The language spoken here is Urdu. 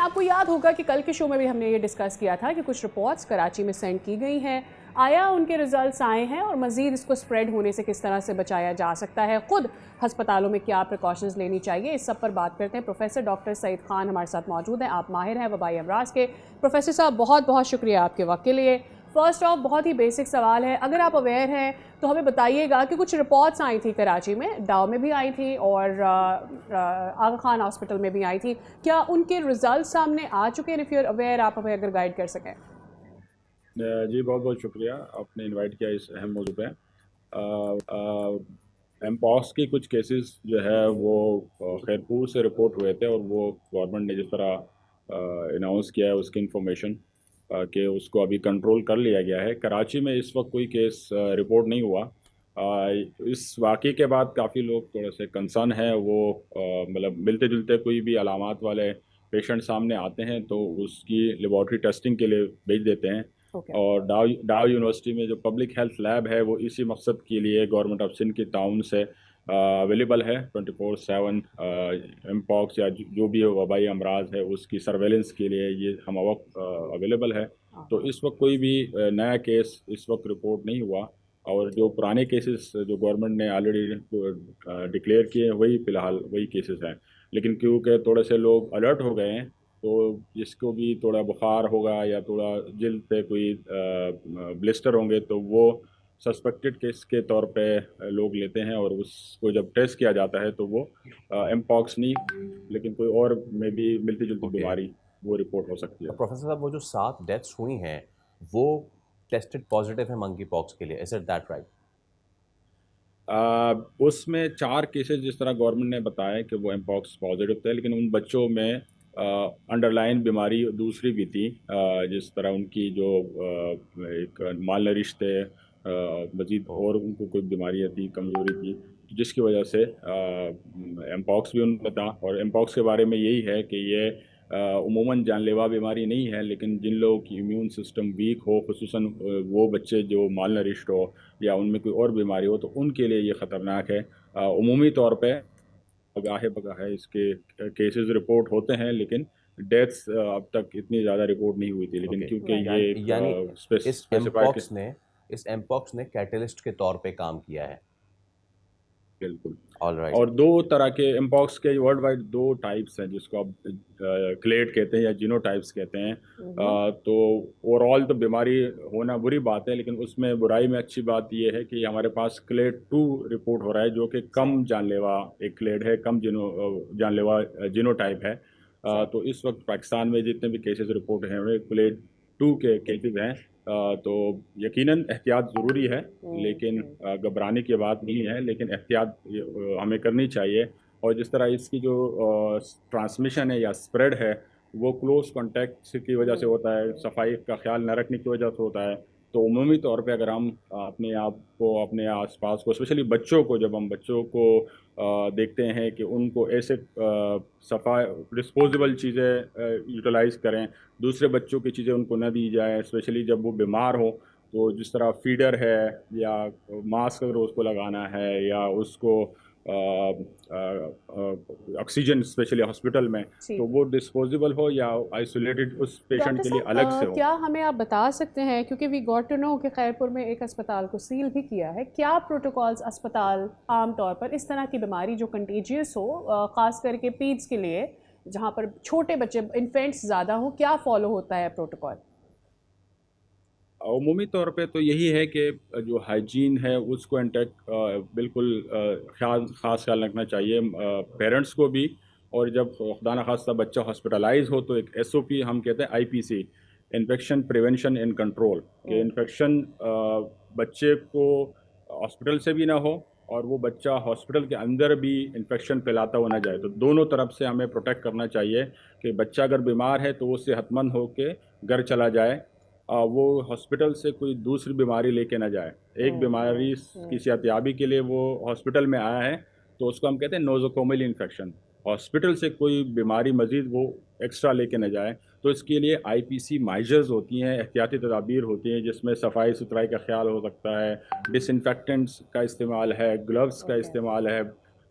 آپ کو یاد ہوگا کہ کل کے شو میں بھی ہم نے یہ ڈسکس کیا تھا کہ کچھ رپورٹس کراچی میں سینڈ کی گئی ہیں، آیا ان کے ریزلٹس آئے ہیں اور مزید اس کو سپریڈ ہونے سے کس طرح سے بچایا جا سکتا ہے، خود ہسپتالوں میں کیا پریکاشنز لینی چاہیے، اس سب پر بات کرتے ہیں۔ پروفیسر ڈاکٹر سعید خان ہمارے ساتھ موجود ہیں، آپ ماہر ہیں وبائی امراض کے۔ پروفیسر صاحب بہت بہت شکریہ آپ کے وقت کے لیے۔ فرسٹ آف بہت ہی بیسک سوال ہے، اگر آپ اویئر ہیں تو ہمیں بتائیے گا کہ کچھ رپورٹس آئی تھی کراچی میں، ڈاؤ میں بھی آئی تھی اور آغا خان ہاسپٹل میں بھی آئی تھی، کیا ان کے ریزلٹ سامنے آ چکے ہیں؟ اف یو آر اویئر آپ ہمیں اگر گائیڈ کر سکیں۔ جی بہت بہت شکریہ، آپ نے انوائٹ کیا اس اہم موضوع پہ۔ ایم پاکس کی کچھ کیسز جو ہے وہ خیرپور سے رپورٹ ہوئے تھے، اور وہ گورنمنٹ نے جس طرح اناؤنس کیا ہے اس کی انفارمیشن کہ اس کو ابھی کنٹرول کر لیا گیا ہے۔ کراچی میں اس وقت کوئی کیس رپورٹ نہیں ہوا۔ اس واقعے کے بعد کافی لوگ تھوڑے سے کنسرن ہیں، وہ مطلب ملتے جلتے کوئی بھی علامات والے پیشنٹ سامنے آتے ہیں تو اس کی لیبارٹری ٹیسٹنگ کے لیے بھیج دیتے ہیں، اور ڈاؤ یونیورسٹی میں جو پبلک ہیلتھ لیب ہے وہ اسی مقصد کے لیے گورنمنٹ آف سندھ کے تعاون سے اویلیبل ہے 24/7۔ ایم پاکس یا جو بھی وبائی امراض ہے اس کی سرویلنس کے لیے یہ ہم وقت اویلیبل ہے۔ تو اس وقت کوئی بھی نیا کیس اس وقت رپورٹ نہیں ہوا، اور جو پرانے کیسز جو گورنمنٹ نے آلریڈی ڈکلیئر کیے ہیں وہی فی الحال وہی کیسز ہیں۔ لیکن کیونکہ تھوڑے سے لوگ الرٹ ہو گئے ہیں، تو جس کو بھی تھوڑا بخار ہوگا یا تھوڑا جلد پہ کوئی بلسٹر ہوں گے تو وہ سسپیکٹڈ کیس کے طور پہ لوگ لیتے ہیں، اور اس کو جب ٹیسٹ کیا جاتا ہے تو وہ ایم پاکس نہیں لیکن کوئی اور میں بھی ملتی جلتی بیماری وہ رپورٹ ہو سکتی ہے۔ پروفیسر صاحب وہ جو 7 ڈیتھس ہوئی ہیں وہ ٹیسٹڈ پازیٹیو ہیں منکی پاکس کے لیے، از اٹ دیٹ رائٹ؟ اس میں 4 کیسز جس طرح گورنمنٹ نے بتایا کہ وہ ایم پاکس پازیٹیو تھے، لیکن ان بچوں میں انڈر لائن بیماری دوسری بھی تھی، جس طرح ان کی جو ایک مال نرش تھے، مزید اور ان کو کوئی بیماریاں تھی، کمزوری تھی، جس کی وجہ سے ایم پاکس بھی ان میں تھا۔ اور ایم پاکس کے بارے میں یہی ہے کہ یہ عموماً جان لیوا بیماری نہیں ہے، لیکن جن لوگوں کی امیون سسٹم ویک ہو، خصوصاً وہ بچے جو مال نرشڈ ہو یا ان میں کوئی اور بیماری ہو، تو ان کے لیے یہ خطرناک ہے۔ عمومی طور پہ گاہے بگاہے اس کے کیسز رپورٹ ہوتے ہیں، لیکن ڈیتھس اب تک اتنی زیادہ رپورٹ نہیں ہوئی تھی، لیکن کیونکہ یہ یعنی اس ایم اسپیسیفائڈ پاکس نے کیٹلسٹ کے طور پہ کام کیا ہے۔ بالکل۔ All right. اور 2 طرح کے ایم پاکس کے ورلڈ وائڈ 2 ٹائپس ہیں، جس کو آپ کلیڈ کہتے ہیں یا جینو ٹائپس کہتے ہیں۔ تو اوور آل تو بیماری ہونا بری بات ہے، لیکن اس میں برائی میں اچھی بات یہ ہے کہ ہمارے پاس کلیڈ 2 رپورٹ ہو رہا ہے، جو کہ کم جان لیوا ایک کلیڈ ہے، کم جان لیوا جینو ٹائپ ہے۔ تو اس وقت پاکستان میں جتنے بھی کیسز رپورٹ ہیں وہ کلیڈ 2 کے کیسز ہیں۔ تو یقیناً احتیاط ضروری ہے، لیکن گھبرانے کی بات نہیں ہے، لیکن احتیاط ہمیں کرنی چاہیے۔ اور جس طرح اس کی جو ٹرانسمیشن ہے یا اسپریڈ ہے وہ کلوز کانٹیکٹ کی وجہ سے ہوتا ہے، صفائی کا خیال نہ رکھنے کی وجہ سے ہوتا ہے۔ تو عمومی طور پہ اگر ہم اپنے آپ کو، اپنے آس پاس کو، اسپیشلی بچوں کو، جب ہم بچوں کو دیکھتے ہیں کہ ان کو ایسے صفائی ڈسپوزیبل چیزیں یوٹیلائز کریں، دوسرے بچوں کی چیزیں ان کو نہ دی جائے، اسپیشلی جب وہ بیمار ہوں، تو جس طرح فیڈر ہے یا ماسک اگر اس کو لگانا ہے یا اس کو آکسیجن اسپیشلی ہاسپٹل میں، تو وہ ڈسپوزیبل ہو یا آئسولیٹڈ اس پیشنٹ ڈاکٹر کے لیے الگ سے صاحب ہو۔ کیا ہمیں آپ بتا سکتے ہیں، کیونکہ وی گاٹ ٹو نو کہ خیرپور میں ایک اسپتال کو سیل بھی کیا ہے، کیا پروٹوکالز اسپتال عام طور پر اس طرح کی بیماری جو کنٹیجیس ہو، خاص کر کے پیڈس کے لیے جہاں پر چھوٹے بچے انفینٹس زیادہ ہوں، کیا فالو ہوتا ہے پروٹوکال؟ عمومی طور پہ تو یہی ہے کہ جو ہائیجین ہے اس کو انٹیکٹ بالکل خاص خیال رکھنا چاہیے پیرنٹس کو بھی، اور جب خدا نخواستہ بچہ ہاسپٹلائز ہو تو ایک SOP ہم کہتے ہیں IPC، infection prevention and control, کہ انفیکشن بچے کو ہاسپٹل سے بھی نہ ہو اور وہ بچہ ہاسپٹل کے اندر بھی انفیکشن پھیلاتا ہوا نہ جائے۔ تو دونوں طرف سے ہمیں پروٹیکٹ کرنا چاہیے کہ بچہ اگر بیمار ہے تو وہ صحت مند ہو کے گھر چلا جائے، وہ ہاسپٹل سے کوئی دوسری بیماری لے کے نہ جائے۔ ایک بیماری کی صحت یابی کے لیے وہ ہاسپٹل میں آیا ہے تو اس کو ہم کہتے ہیں نوزوکومل انفیکشن، ہاسپٹل سے کوئی بیماری مزید وہ ایکسٹرا لے کے نہ جائے۔ تو اس کے لیے IPC میجرز ہوتی ہیں، احتیاطی تدابیر ہوتی ہیں، جس میں صفائی ستھرائی کا خیال ہو سکتا ہے، ڈس انفیکٹنٹس کا استعمال ہے، گلوز کا استعمال ہے،